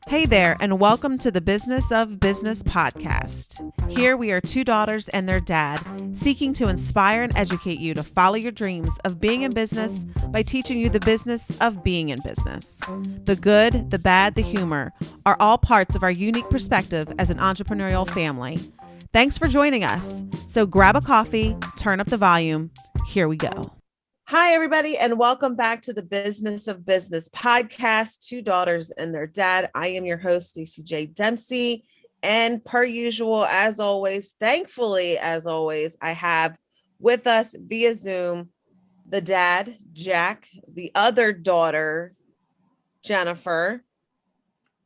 Hey there, and welcome to the Business of Business podcast. Here we are two daughters and their dad, seeking to inspire and educate you to follow your dreams of being in business by teaching you the business of being in business. The good, the bad, the humor are all parts of our unique perspective as an entrepreneurial family. Thanks for joining us. So grab a coffee, turn up the volume. Here we go. Hi, everybody, and welcome back to the Business of Business podcast, Two Daughters and Their Dad. I am your host, Staci J. Dempsey, and per usual, as always, thankfully, as always, I have with us via Zoom the dad, Jack, the other daughter, Jennifer.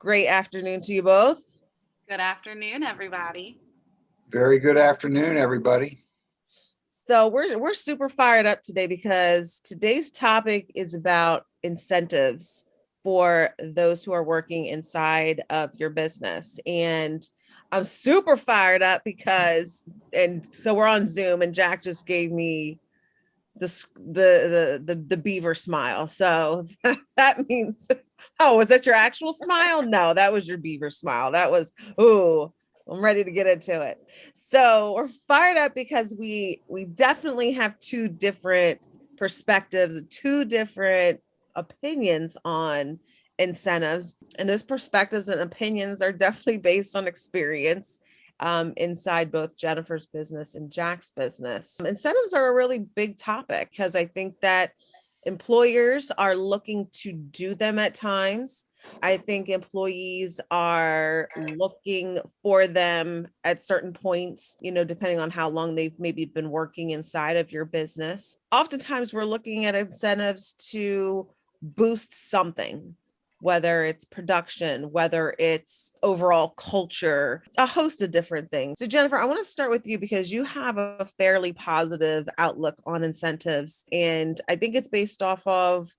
Great afternoon to you both. Good afternoon, everybody. Very good afternoon, everybody. So we're super fired up today because today's topic is about incentives for those who are working inside of your business. And I'm super fired up because, and so we're on Zoom and Jack just gave me the beaver smile. So that means, oh, was that your actual smile? No, that was your beaver smile. That was, ooh. I'm ready to get into it. So we're fired up because we definitely have two different perspectives, two different opinions on incentives. And those perspectives and opinions are definitely based on experience inside both Jennifer's business and Jack's business. Incentives are a really big topic because I think that employers are looking to do them at times. I think employees are looking for them at certain points, depending on how long they've maybe been working inside of your business. Oftentimes we're looking at incentives to boost something, whether it's production, whether it's overall culture, a host of different things. So Jennifer, I want to start with you because you have a fairly positive outlook on incentives. And I think it's based off of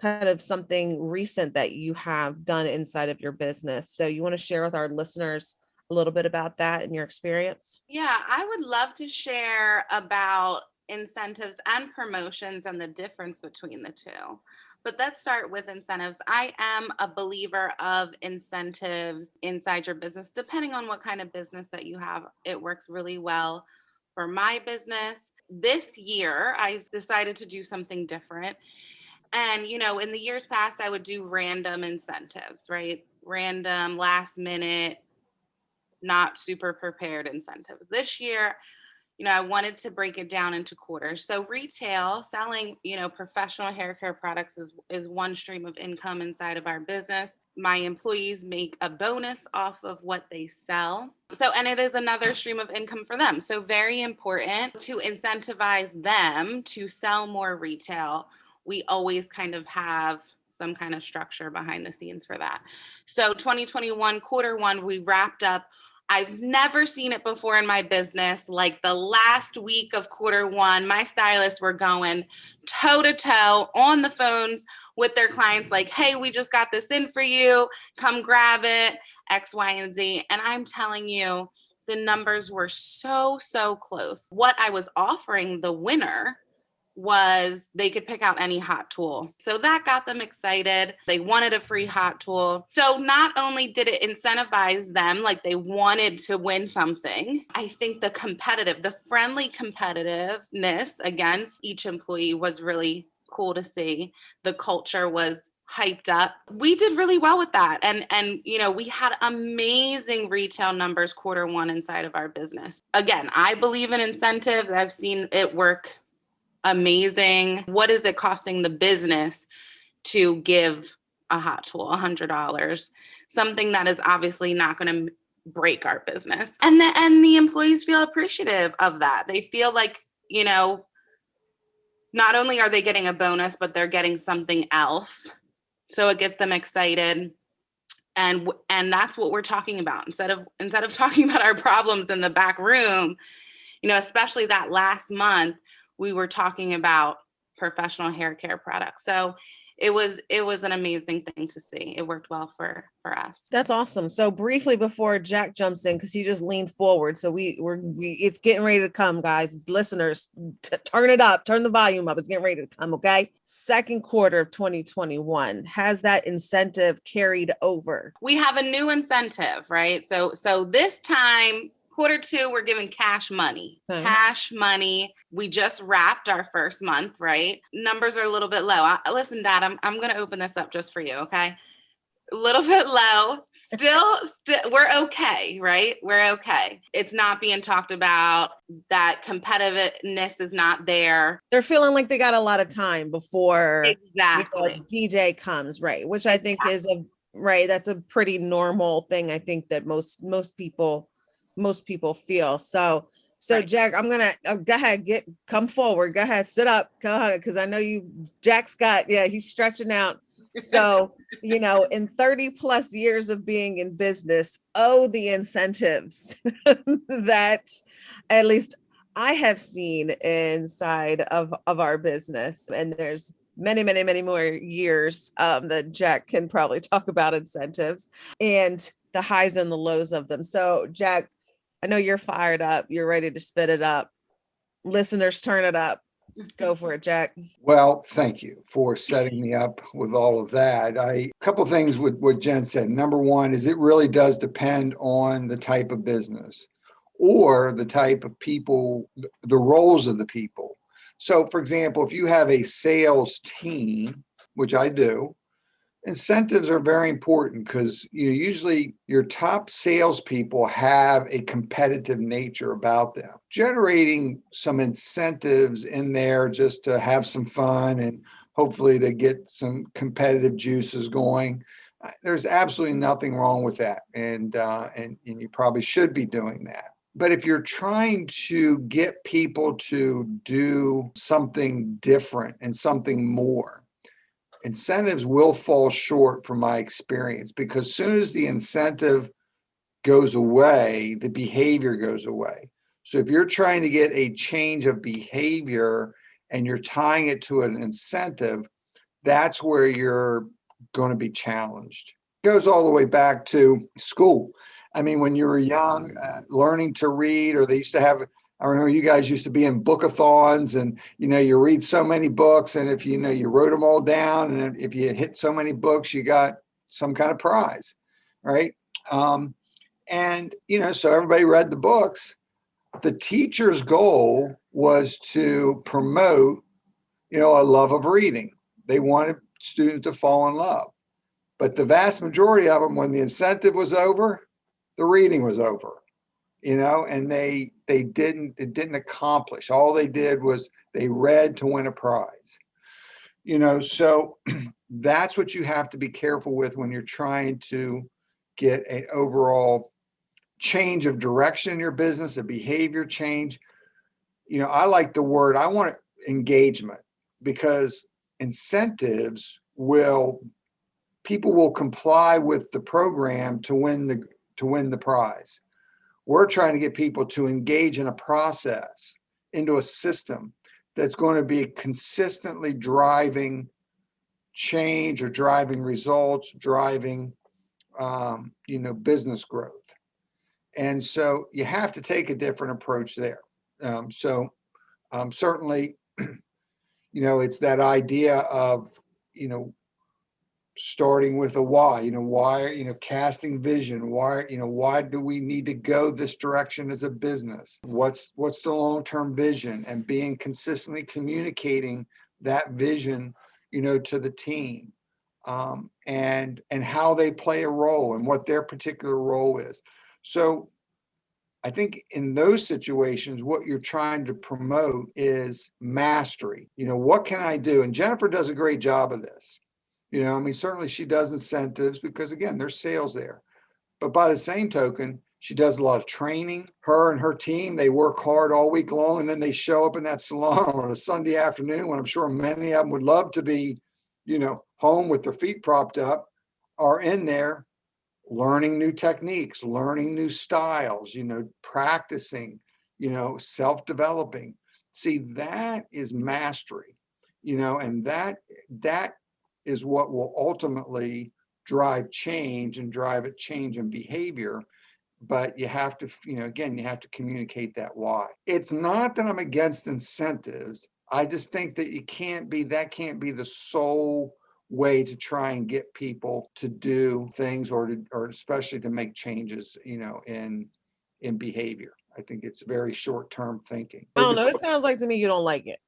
kind of something recent that you have done inside of your business. So you want to share with our listeners a little bit about that and your experience? Yeah, I would love to share about incentives and promotions and the difference between the two. But let's start with incentives. I am a believer of incentives inside your business, depending on what kind of business that you have. It works really well for my business. This year, I decided to do something different. And, in the years past, I would do random incentives, right? Random, last minute, not super prepared incentives. This year, I wanted to break it down into quarters. So retail, selling, professional hair care products is one stream of income inside of our business. My employees make a bonus off of what they sell. And it is another stream of income for them. So very important to incentivize them to sell more retail. We always kind of have some kind of structure behind the scenes for that. So 2021, quarter one, we wrapped up. I've never seen it before in my business. Like the last week of quarter one, my stylists were going toe to toe on the phones with their clients like, hey, we just got this in for you. Come grab it, X, Y, and Z. And I'm telling you, the numbers were so close. What I was offering the winner was they could pick out any hot tool. So that got them excited. They wanted a free hot tool. So not only did it incentivize them, like they wanted to win something, I think the friendly competitiveness against each employee was really cool to see. The culture was hyped up. We did really well with that. And we had amazing retail numbers quarter one inside of our business. Again, I believe in incentives. I've seen it work amazing. What is it costing the business to give a hot tool $100? Something that is obviously not going to break our business. And the employees feel appreciative of that. They feel like, not only are they getting a bonus, but they're getting something else. So it gets them excited. And that's what we're talking about. Instead of talking about our problems in the back room, especially that last month, we were talking about professional hair care products. So it was an amazing thing to see. It worked well for us. That's awesome. So briefly before Jack jumps in, because he just leaned forward. So it's getting ready to come, guys. It's listeners, turn it up, turn the volume up. It's getting ready to come. Okay. Second quarter of 2021. Has that incentive carried over? We have a new incentive, right? So this time, quarter two, we're giving cash money. Okay. Cash money. We just wrapped our first month, right? Numbers are a little bit low. Listen, Dad, I'm going to open this up just for you, okay? A little bit low. Still, we're okay, right? We're okay. It's not being talked about. That competitiveness is not there. They're feeling like they got a lot of time before Exactly. DJ comes, right? Which I think is right. That's a pretty normal thing. I think that most people feel. So right. Jack, I'm gonna go ahead, come forward. Go ahead, sit up. Go ahead, because I know Jack's got he's stretching out. So in 30 plus years of being in business, the incentives that at least I have seen inside of our business, and there's many more years that Jack can probably talk about incentives and the highs and the lows of them. So Jack, I know you're fired up. You're ready to spit it up. Listeners, turn it up. Go for it, Jack. Well, thank you for setting me up with all of that. A couple things with what Jen said. Number one is it really does depend on the type of business or the type of people, the roles of the people. So, for example, if you have a sales team, which I do, incentives are very important because usually your top salespeople have a competitive nature about them. Generating some incentives in there just to have some fun and hopefully to get some competitive juices going. There's absolutely nothing wrong with that, and you probably should be doing that. But if you're trying to get people to do something different and something more, incentives will fall short from my experience, because as soon as the incentive goes away, the behavior goes away. So if you're trying to get a change of behavior and you're tying it to an incentive, that's where you're going to be challenged. It goes all the way back to school. I mean, when you were young, learning to read, or they used to have, I remember you guys used to be in bookathons, and you read so many books, and if you wrote them all down, and if you hit so many books, you got some kind of prize, right? And so everybody read the books. The teacher's goal was to promote, a love of reading. They wanted students to fall in love, but the vast majority of them, when the incentive was over, the reading was over. And it didn't accomplish. All they did was they read to win a prize. So that's what you have to be careful with when you're trying to get an overall change of direction in your business, a behavior change. I like the word, I want engagement, because incentives people will comply with the program to win the prize. We're trying to get people to engage in a process, into a system that's going to be consistently driving change or driving results, driving, business growth. And so you have to take a different approach there. Certainly, it's that idea of, starting with a why, casting vision. Why do we need to go this direction as a business? What's the long-term vision, and being consistently communicating that vision, to the team, and how they play a role and what their particular role is. So I think in those situations, what you're trying to promote is mastery. What can I do? And Jennifer does a great job of this. Certainly she does incentives because, again, there's sales there. But by the same token, she does a lot of training. Her and her team, they work hard all week long, and then they show up in that salon on a Sunday afternoon when I'm sure many of them would love to be, home with their feet propped up, are in there learning new techniques, learning new styles, practicing, self-developing. See, that is mastery, and that is what will ultimately drive change and drive a change in behavior. But you have to, again, you have to communicate that why. It's not that I'm against incentives. I just think that that can't be the sole way to try and get people to do things or especially to make changes, in behavior. I think it's very short-term thinking. I don't know. It sounds like to me you don't like it.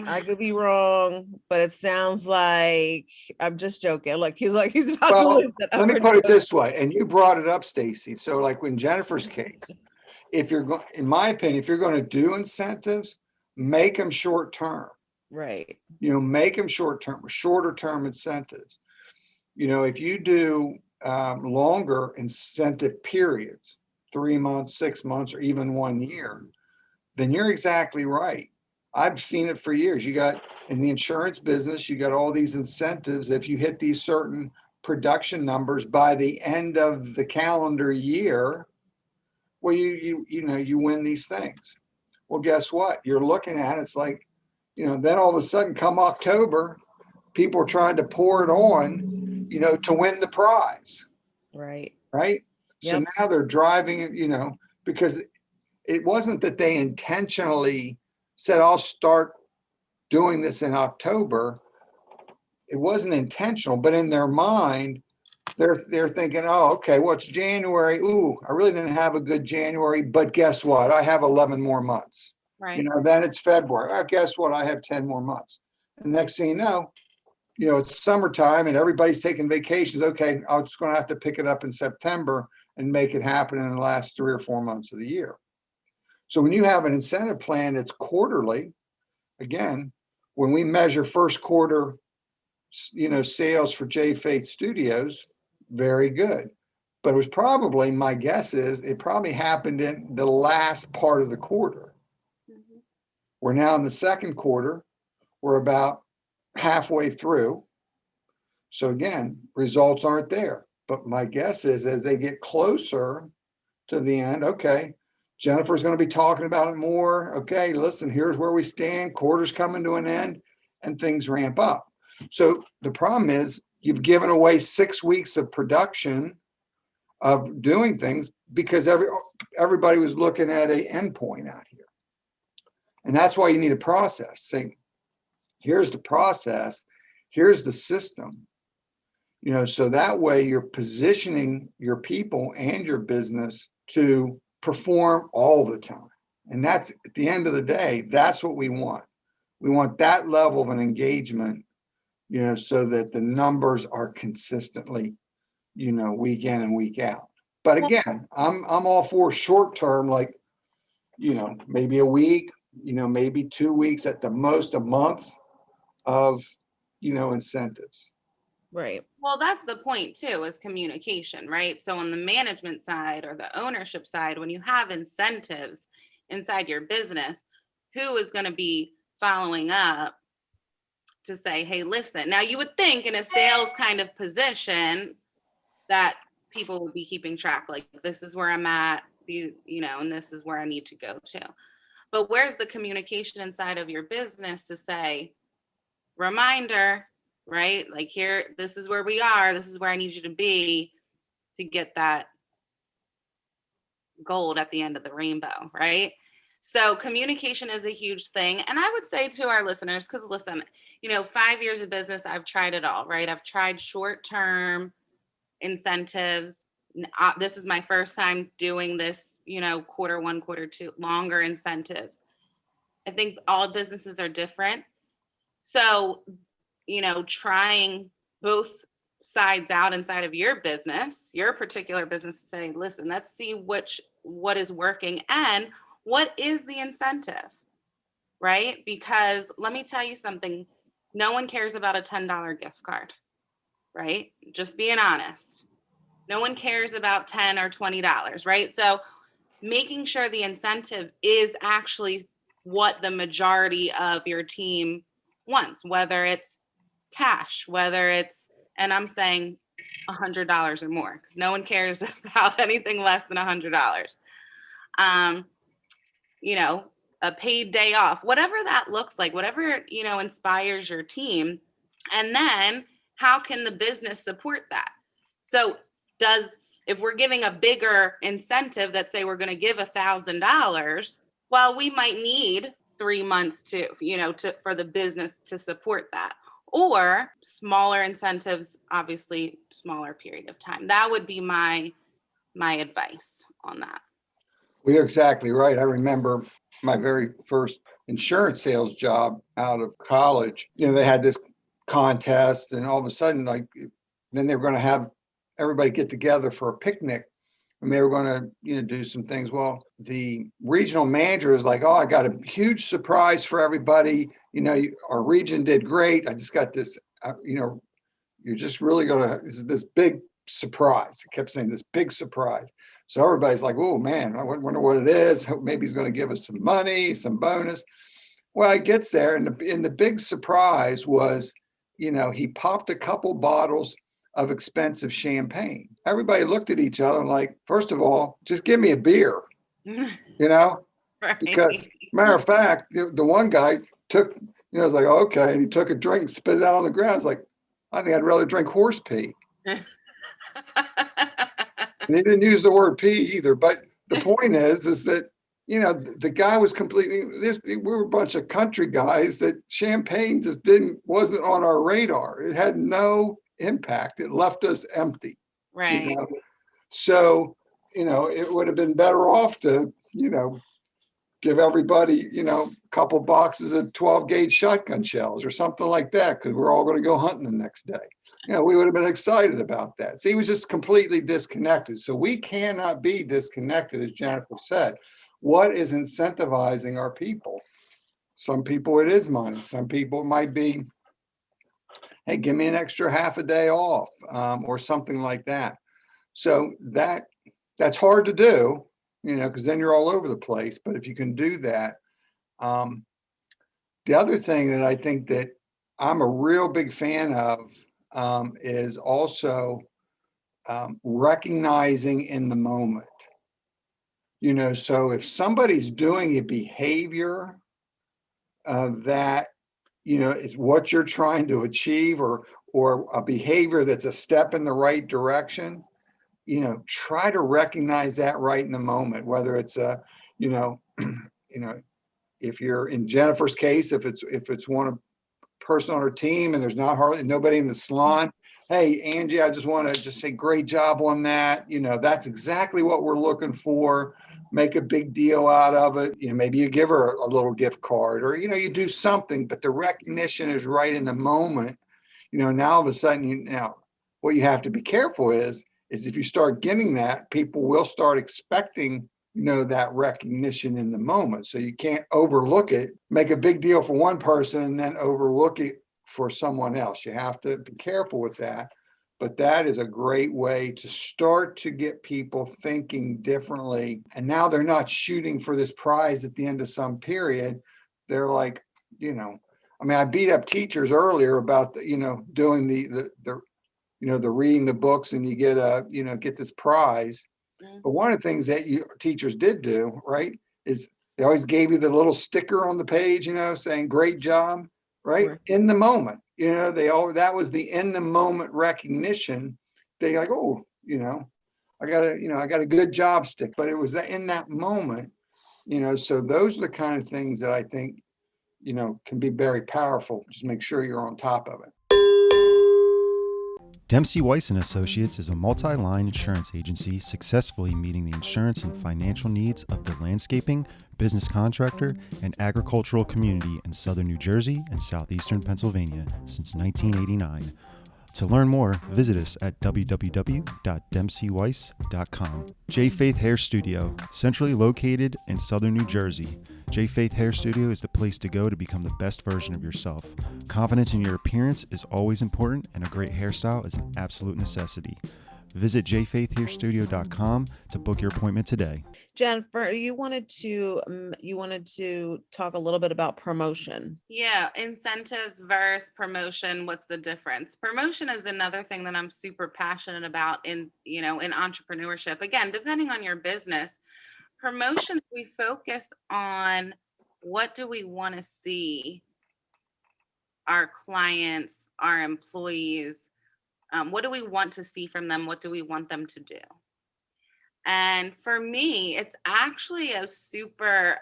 I could be wrong, but it sounds like I'm just joking. Look, he's about to lose it. Let me put it this way, and you brought it up, Staci. So like in Jennifer's case, if you're going, in my opinion, if you're going to do incentives, make them short term. Right. Make them short term, shorter term incentives. If you do longer incentive periods, 3 months, 6 months, or even 1 year, then you're exactly right. I've seen it for years. You got in the insurance business, you got all these incentives. If you hit these certain production numbers by the end of the calendar year, well, you win these things. Well, guess what? You're looking at it's like, then all of a sudden, come October, people are trying to pour it on, to win the prize. Right. Right. Yep. So now they're driving it, because it wasn't that they intentionally said, I'll start doing this in October. It wasn't intentional, but in their mind, they're thinking, oh, okay, well, it's January. Ooh, I really didn't have a good January, but guess what? I have 11 more months. Right. Then it's February. Oh, guess what? I have 10 more months. And next thing you know, it's summertime and everybody's taking vacations. Okay, I'm just going to have to pick it up in September and make it happen in the last 3 or 4 months of the year. So when you have an incentive plan that's quarterly, again, when we measure first quarter, sales for J.Faith Studios, very good. But it was probably, my guess is, it probably happened in the last part of the quarter. Mm-hmm. We're now in the second quarter. We're about halfway through. So again, results aren't there. But my guess is as they get closer to the end, okay, Jennifer's going to be talking about it more. Okay, listen, here's where we stand. Quarter's coming to an end and things ramp up. So the problem is you've given away 6 weeks of production of doing things because everybody was looking at an endpoint out here. And that's why you need a process. Saying, here's the process, here's the system. So that way you're positioning your people and your business to perform all the time. And that's, at the end of the day, that's what we want. We want that level of an engagement, so that the numbers are consistently, week in and week out. But again, I'm all for short term, like, maybe a week, maybe 2 weeks, at the most a month of, incentives. Right. Well, that's the point too, is communication, right? So on the management side or the ownership side, when you have incentives inside your business, who is going to be following up to say, hey, listen, now you would think in a sales kind of position that people would be keeping track, like, this is where I'm at, and this is where I need to go to. But where's the communication inside of your business to say, reminder, right? Like, here, this is where we are. This is where I need you to be to get that gold at the end of the rainbow, right? So communication is a huge thing. And I would say to our listeners, because listen, 5 years of business, I've tried it all, right? I've tried short-term incentives. This is my first time doing this, quarter one, quarter two, longer incentives. I think all businesses are different. So, trying both sides out inside of your business, your particular business, to say, listen, let's see what is working and what is the incentive, right? Because let me tell you something, no one cares about a $10 gift card, right? Just being honest. No one cares about $10 or $20, right? So making sure the incentive is actually what the majority of your team wants, whether it's cash, whether it's, and I'm saying $100 or more, because no one cares about anything less than $100. A paid day off, whatever that looks like, whatever, inspires your team. And then how can the business support that? So if we're giving a bigger incentive that say we're going to give $1,000, well, we might need 3 months for the business to support that. Or smaller incentives, obviously smaller period of time. That would be my advice on that. Well, you're exactly right. I remember my very first insurance sales job out of college. They had this contest, and all of a sudden, then they were going to have everybody get together for a picnic, and they were going to, do some things. Well, the regional manager was like, "Oh, I got a huge surprise for everybody. Our region did great. I just got this. You're just really going to this big surprise." He kept saying this big surprise. So everybody's like, "Oh man, I wonder what it is. Maybe he's going to give us some money, some bonus." Well, it gets there, and the big surprise was, he popped a couple bottles of expensive champagne. Everybody looked at each other like, first of all, just give me a beer, Right. because matter of fact, the one guy took, was like, okay, and he took a drink, spit it out on the ground. It's like, I think I'd rather drink horse pee. And he didn't use the word pee either. But the point is that, the guy was we were a bunch of country guys that champagne just wasn't on our radar. It had no impact. It left us empty. Right. So, it would have been better off to, give everybody, a couple boxes of 12 gauge shotgun shells or something like that, because we're all going to go hunting the next day. We would have been excited about that. See, he was just completely disconnected. So we cannot be disconnected, as Jennifer said. What is incentivizing our people? Some people it is money. Some people it might be, hey, give me an extra half a day off, or something like that. So that's hard to do, because then you're all over the place. But if you can do that, the other thing that I think that I'm a real big fan of is also recognizing in the moment. So if somebody's doing a behavior that, is what you're trying to achieve, or a behavior that's a step in the right direction, try to recognize that right in the moment, whether it's if you're in Jennifer's case, if it's one person on her team and there's nobody in the salon, hey, Angie, I just want to just say great job on that. That's exactly what we're looking for. Make a big deal out of it. Maybe you give her a little gift card, or, you do something, but the recognition is right in the moment. Now all of a sudden, what you have to be careful is if you start getting that, people will start expecting, that recognition in the moment. So you can't overlook it, make a big deal for one person and then overlook it for someone else. You have to be careful with that. But that is a great way to start to get people thinking differently. And now they're not shooting for this prize at the end of some period. They're like, I beat up teachers earlier about doing the reading the books and you get this prize. But one of the things that teachers did do, right, is they always gave you the little sticker on the page, saying great job, right? In the moment, that was the in the moment recognition. They like, oh, I got a good job stick, but it was in that moment, so those are the kind of things that I think, can be very powerful. Just make sure you're on top of it. Dempsey Weiss & Associates is a multi-line insurance agency successfully meeting the insurance and financial needs of the landscaping, business contractor, and agricultural community in southern New Jersey and southeastern Pennsylvania since 1989. To learn more, visit us at www.dempseyweiss.com. J.Faith Hair Studio, centrally located in southern New Jersey. J.Faith Hair Studio is the place to go to become the best version of yourself. Confidence in your appearance is always important, and a great hairstyle is an absolute necessity. Visit jfaithhairstudio.com to book your appointment today. Jennifer, you wanted to talk a little bit about promotion. Yeah, incentives versus promotion. What's the difference? Promotion is another thing that I'm super passionate about in entrepreneurship. Again, depending on your business, promotions, we focus on what do we want to see our clients, our employees, what do we want to see from them? What do we want them to do? And for me, it's actually a super,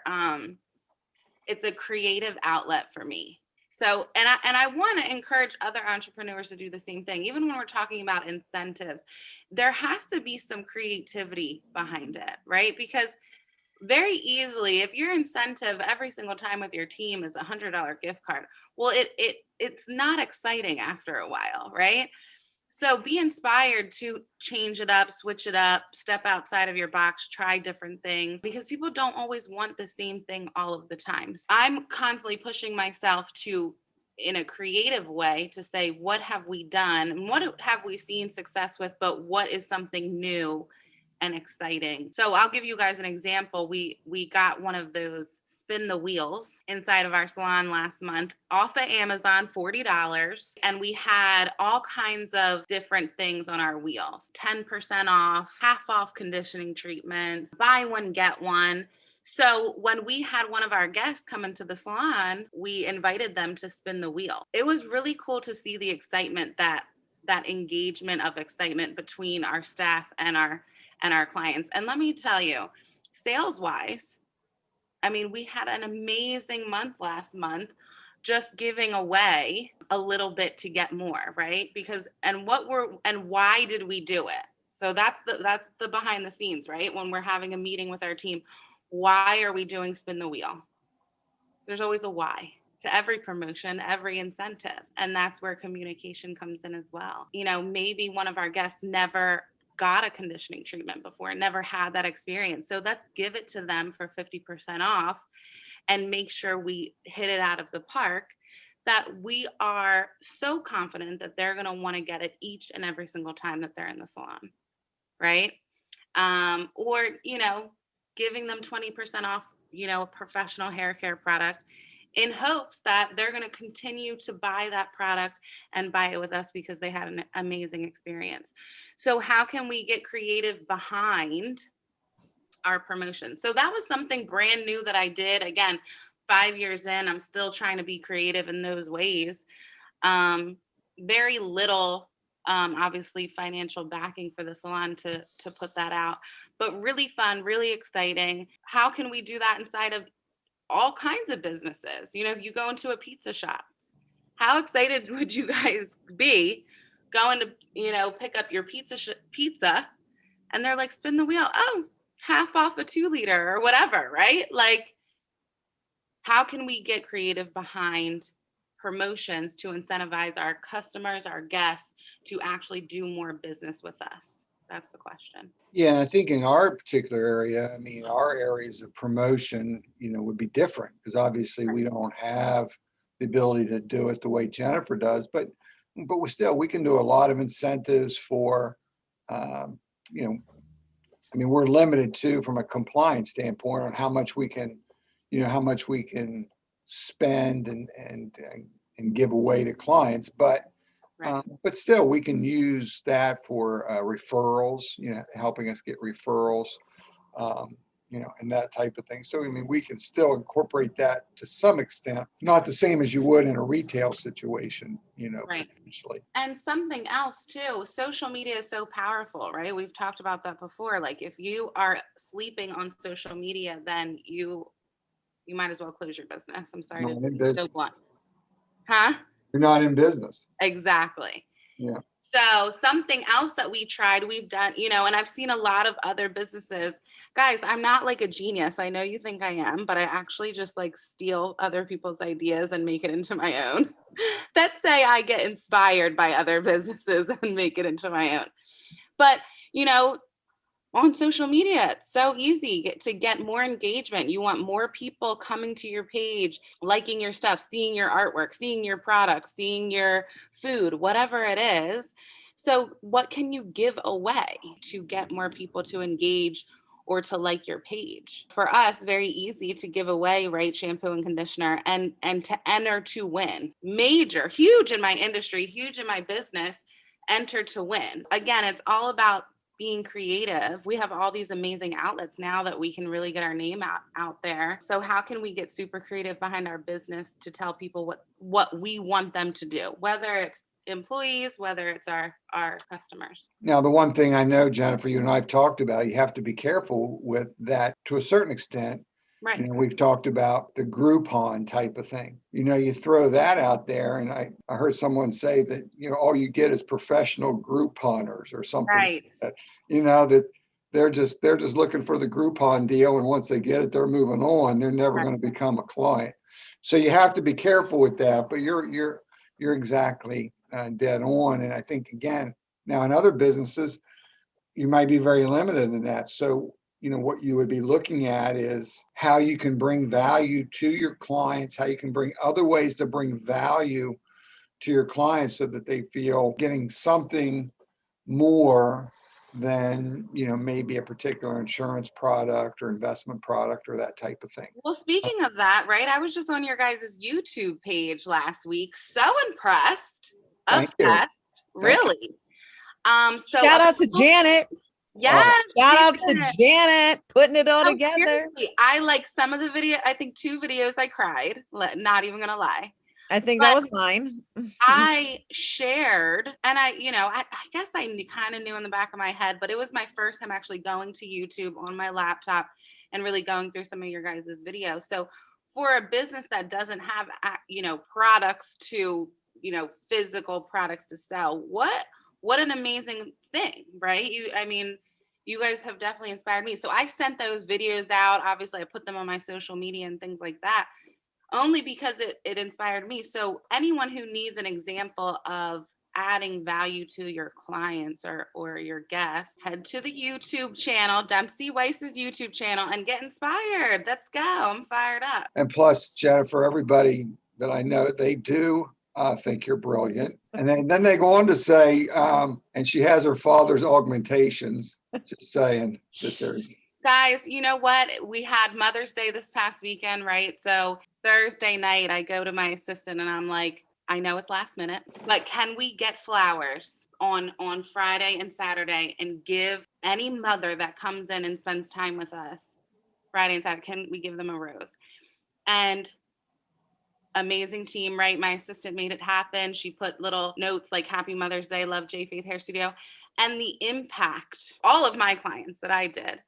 it's a creative outlet for me. So, and I want to encourage other entrepreneurs to do the same thing. Even when we're talking about incentives, there has to be some creativity behind it, right? Because very easily, if your incentive every single time with your team is $100 gift card, well, it's not exciting after a while, right? So be inspired to change it up, switch it up, step outside of your box, try different things, because people don't always want the same thing all of the time. So I'm constantly pushing myself to, in a creative way, to say, what have we done and what have we seen success with, but what is something new and exciting. So I'll give you guys an example. We got one of those spin the wheels inside of our salon last month off of Amazon, $40. And we had all kinds of different things on our wheels, 10% off, half off conditioning treatments, buy one, get one. So when we had one of our guests come into the salon, we invited them to spin the wheel. It was really cool to see the excitement, that engagement of excitement between our staff and our clients. And let me tell you, sales wise, I mean, we had an amazing month last month, just giving away a little bit to get more, right? Because, and why did we do it? So that's the behind the scenes, right? When we're having a meeting with our team, why are we doing spin the wheel? There's always a why to every promotion, every incentive. And that's where communication comes in as well. You know, maybe one of our guests never got a conditioning treatment before, never had that experience. So let's give it to them for 50% off and make sure we hit it out of the park, that we are so confident that they're going to want to get it each and every single time that they're in the salon, right? Or, you know, giving them 20% off, you know, a professional hair care product, in hopes that they're going to continue to buy that product and buy it with us because they had an amazing experience. So how can we get creative behind our promotions? So that was something brand new that I did. Again, 5 years in, I'm still trying to be creative in those ways. Very little, obviously, financial backing for the salon to put that out, but really fun, really exciting. How can we do that inside of all kinds of businesses? You know, if you go into a pizza shop, how excited would you guys be going to, you know, pick up your pizza and they're like, spin the wheel. Oh, half off a 2-liter or whatever, right? Like, how can we get creative behind promotions to incentivize our customers, our guests, to actually do more business with us? That's the question. Yeah, and I think in our particular area, I mean, our areas of promotion, you know, would be different because obviously we don't have the ability to do it the way Jennifer does, but we can do a lot of incentives for, you know, I mean, we're limited too from a compliance standpoint on how much we can, you know, how much we can spend and give away to clients, but still, we can use that for referrals, you know, helping us get referrals, you know, and that type of thing. So, I mean, we can still incorporate that to some extent, not the same as you would in a retail situation, you know, right. Potentially. And something else too, social media is so powerful, right? We've talked about that before. Like, if you are sleeping on social media, then you might as well close your business. I'm sorry to be so blunt. Huh? You're not in business. Exactly. Yeah. So something else that we've done, you know, and I've seen a lot of other businesses. Guys, I'm not like a genius. I know you think I am, but I actually just like steal other people's ideas and make it into my own. Let's say I get inspired by other businesses and make it into my own. But, you know, on social media, it's so easy to get more engagement. You want more people coming to your page, liking your stuff, seeing your artwork, seeing your products, seeing your food, whatever it is. So what can you give away to get more people to engage or to like your page? For us, very easy to give away, right? Shampoo and conditioner and to enter to win. Major, huge in my industry, huge in my business, enter to win. Again, it's all about being creative. We have all these amazing outlets now that we can really get our name out there. So how can we get super creative behind our business to tell people what we want them to do, whether it's employees, whether it's our customers? Now, the one thing I know, Jennifer, you and I have talked about, you have to be careful with that to a certain extent. Right. You know, we've talked about the Groupon type of thing. You know, you throw that out there, and I heard someone say that, you know, all you get is professional Grouponers or something. Right. Like that. You know, that they're just looking for the Groupon deal, and once they get it, they're moving on. They're never going to become a client. So you have to be careful with that. But you're exactly dead on. And I think, again, now in other businesses, you might be very limited in that. So, you know, what you would be looking at is how you can bring value to your clients, how you can bring other ways to bring value to your clients so that they feel getting something more than, you know, maybe a particular insurance product or investment product or that type of thing. Well, speaking of that, right, I was just on your guys' YouTube page last week. So impressed, obsessed, really. So shout out to Janet. Yes. Shout out to Janet putting it all together. Seriously, I like some of the video. I think 2 videos I cried. Not even gonna lie. I think that was mine. I shared, and I guess I kind of knew in the back of my head, but it was my first time actually going to YouTube on my laptop and really going through some of your guys' videos. So for a business that doesn't have, products to, physical products to sell, what an amazing thing, right? You guys have definitely inspired me. So I sent those videos out. Obviously, I put them on my social media and things like that, only because it inspired me. So anyone who needs an example of adding value to your clients or your guests, head to the YouTube channel, Dempsey Weiss's YouTube channel, and get inspired. Let's go. I'm fired up. And plus, Jennifer, everybody that I know, they do think you're brilliant. And then they go on to say, and she has her father's augmentations, just saying that there's... Guys, you know what? We had Mother's Day this past weekend, right? So Thursday night, I go to my assistant and I'm like, I know it's last minute, but can we get flowers on Friday and Saturday and give any mother that comes in and spends time with us Friday and Saturday, can we give them a rose? And amazing team, right? My assistant made it happen. She put little notes like Happy Mother's Day, love J.Faith Hair Studio. And the impact, all of my clients that I did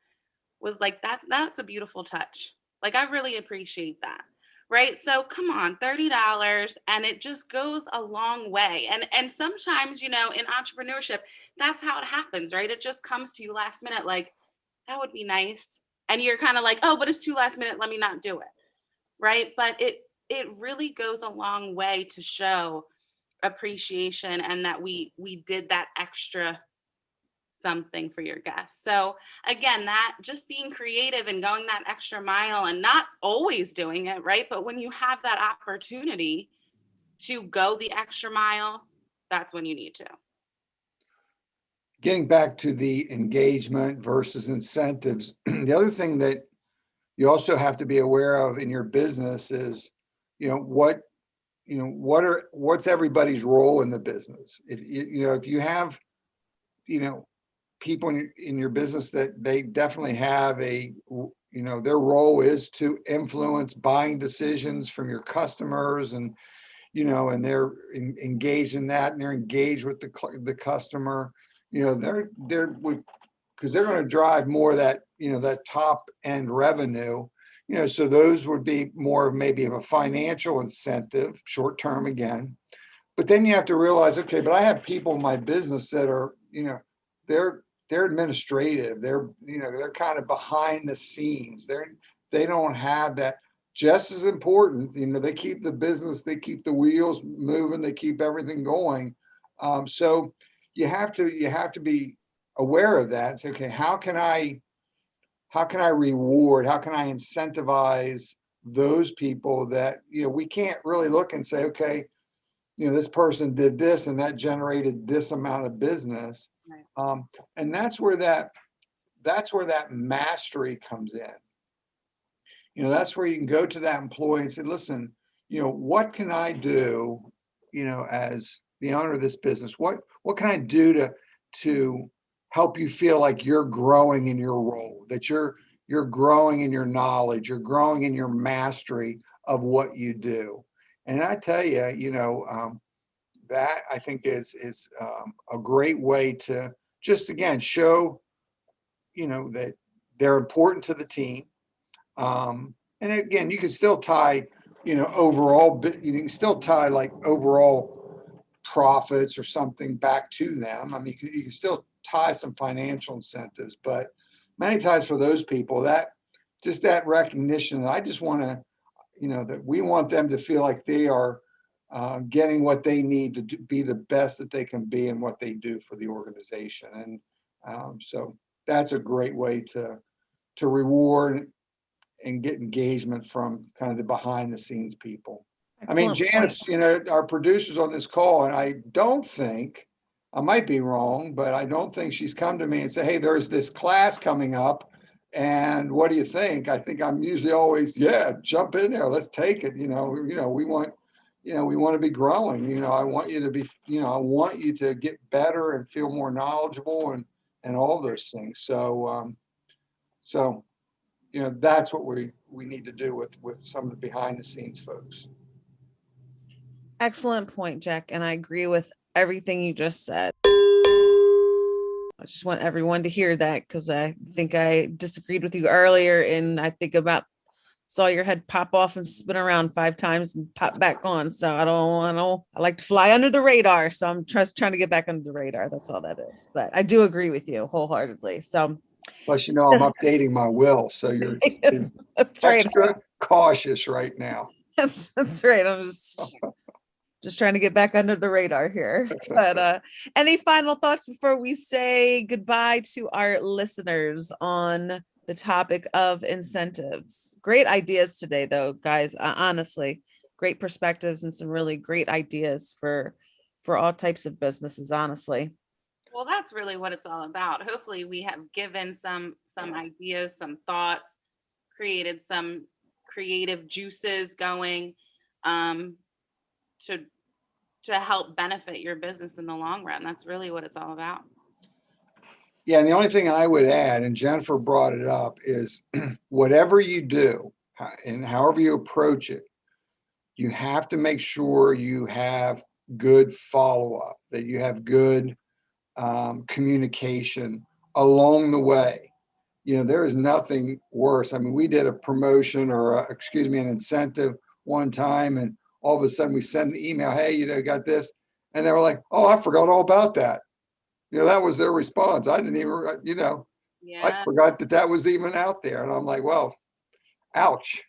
was like, that's a beautiful touch. Like, I really appreciate that. Right. So come on, $30, and it just goes a long way. And sometimes, in entrepreneurship, that's how it happens, right? It just comes to you last minute, like, that would be nice. And you're kind of like, oh, but it's too last minute, let me not do it. Right. But it really goes a long way to show appreciation and that we did that extra something for your guests. So again, that just being creative and going that extra mile and not always doing it, right? But when you have that opportunity to go the extra mile, that's when you need to. Getting back to the engagement versus incentives, the other thing that you also have to be aware of in your business is, what's everybody's role in the business? If you have, people in your business that they definitely have their role is to influence buying decisions from your customers, and they're engaged in that, and they're engaged with the customer, they're because they're going to drive more of that, that top end revenue, so those would be more of maybe of a financial incentive, short term again. But then you have to realize, okay, but I have people in my business that are, they're administrative. They're kind of behind the scenes. They don't have that. Just as important, they keep the business, they keep the wheels moving, they keep everything going. So you have to be aware of that. Say, okay, how can I reward? How can I incentivize those people that we can't really look and say, okay, this person did this and that generated this amount of business. Right. And that's where that mastery comes in. That's where you can go to that employee and say, listen, what can I do, as the owner of this business? What can I do to help you feel like you're growing in your role, that you're growing in your knowledge, you're growing in your mastery of what you do. And I tell you, that I think is a great way to just, again, show, that they're important to the team. And again, you can still tie, overall, you can still tie like overall profits or something back to them. I mean, you can still tie some financial incentives, but many times for those people, that just that recognition that I just want to, that we want them to feel like they are getting what they need to be the best that they can be in what they do for the organization. And so that's a great way to reward and get engagement from kind of the behind the scenes people. Excellent I mean, Janet's, point. our producers on this call, and I don't think, I might be wrong, but I don't think she's come to me and say, hey, there's this class coming up. And what do you think? I think I'm usually always, yeah, jump in there. Let's take it. We want, we want to be growing. I want you to be, I want you to get better and feel more knowledgeable and all those things. So, that's what we need to do with some of the behind the scenes folks. Excellent point, Jack. And I agree with everything you just said. I just want everyone to hear that, because I think I disagreed with you earlier, and I think saw your head pop off and spin around 5 times and pop back on. So I like to fly under the radar. So I'm just trying to get back under the radar. That's all that is. But I do agree with you wholeheartedly. So plus, I'm updating my will. So you're that's right. Extra cautious right now. That's right. I'm just trying to get back under the radar here. But any final thoughts before we say goodbye to our listeners on the topic of incentives? Great ideas today, though, guys. Honestly, great perspectives and some really great ideas for all types of businesses, honestly. Well, that's really what it's all about. Hopefully we have given some ideas, some thoughts, created some creative juices going to help benefit your business in the long run. That's really what it's all about. Yeah, and the only thing I would add, and Jennifer brought it up, is whatever you do and however you approach it, you have to make sure you have good follow-up, that you have good communication along the way. There is nothing worse. I mean, we did a promotion or an incentive one time, and all of a sudden we send the email, hey, got this. And they were like, oh, I forgot all about that. That was their response. I didn't even, I forgot that was even out there. And I'm like, well, ouch.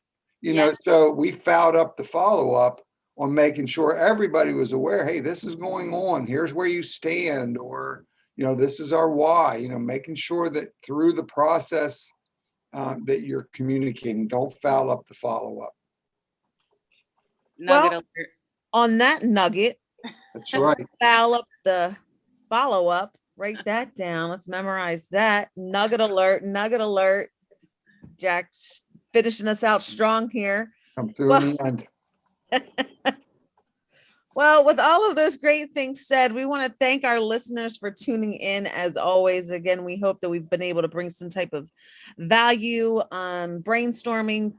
So we fouled up the follow-up on making sure everybody was aware, hey, this is going on. Here's where you stand, or, this is our why, making sure that through the process that you're communicating, don't foul up the follow-up. Nugget alert. On that nugget, that's right. Foul up the follow-up, write that down. Let's memorize that. Nugget alert. Jack's finishing us out strong here. I'm through the end. Well, with all of those great things said, we want to thank our listeners for tuning in. As always, again, we hope that we've been able to bring some type of value, brainstorming,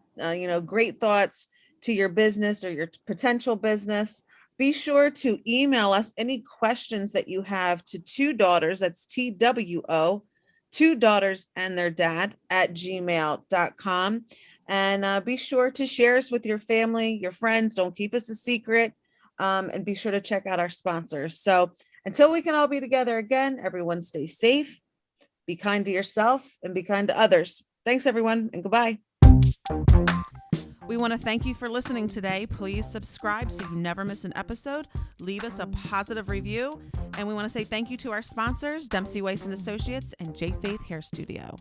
great thoughts to your business or your potential business. Be sure to email us any questions that you have to 2 daughters, that's TWO, 2 daughters and their dad @gmail.com. And be sure to share us with your family, your friends. Don't keep us a secret. And be sure to check out our sponsors. So until we can all be together again, everyone stay safe, be kind to yourself, and be kind to others. Thanks, everyone, and goodbye. We want to thank you for listening today. Please subscribe so you never miss an episode. Leave us a positive review. And we want to say thank you to our sponsors, Dempsey Weiss & Associates and J.Faith Hair Studio.